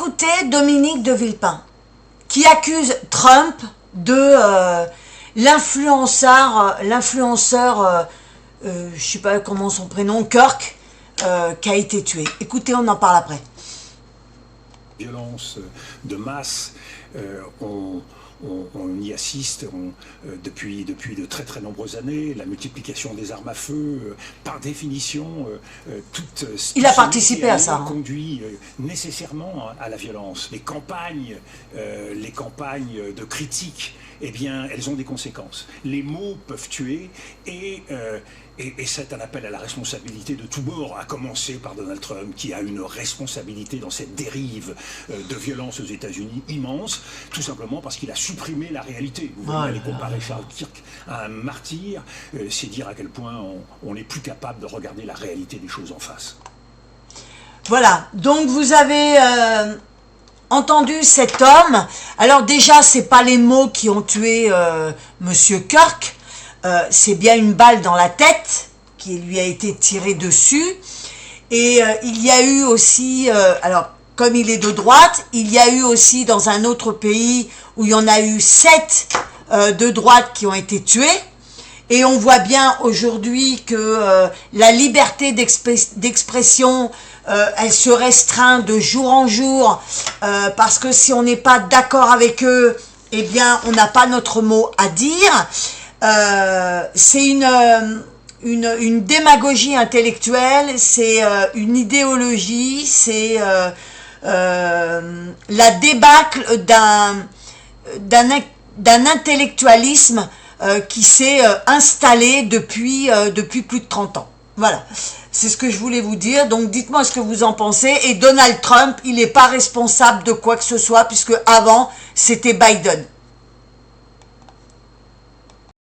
écouter Dominique de Villepin, qui accuse Trump de l'influenceur, je sais pas comment son prénom, Kirk, qui a été tué. Écoutez, on en parle après. Violence de masse, on y assiste depuis de très très nombreuses années. La multiplication des armes à feu, par définition, toute il a participé à ça, conduit nécessairement à la violence. Les campagnes de critique, eh bien, elles ont des conséquences. Les mots peuvent tuer et c'est un appel à la responsabilité de tous bords, à commencer par Donald Trump, qui a une responsabilité dans cette dérive de violence aux États-Unis immense, tout simplement parce qu'il a supprimé la réalité. Vous voyez, aller comparer Charles Kirk à un martyr, c'est dire à quel point on n'est plus capable de regarder la réalité des choses en face. Voilà, donc vous avez entendu cet homme. Alors déjà, c'est pas les mots qui ont tué Monsieur Kirk. C'est bien une balle dans la tête qui lui a été tirée dessus. Et il y a eu aussi, alors comme il est de droite, il y a eu aussi dans un autre pays où il y en a eu 7 de droite qui ont été tués. Et on voit bien aujourd'hui que la liberté d'expression, elle se restreint de jour en jour, parce que si on n'est pas d'accord avec eux, eh bien on n'a pas notre mot à dire. C'est une démagogie intellectuelle, c'est une idéologie, c'est la débâcle d'un intellectualisme qui s'est installé depuis plus de 30 ans. Voilà, c'est ce que je voulais vous dire. Donc dites-moi ce que vous en pensez. Et Donald Trump, il n'est pas responsable de quoi que ce soit, puisque avant c'était Biden.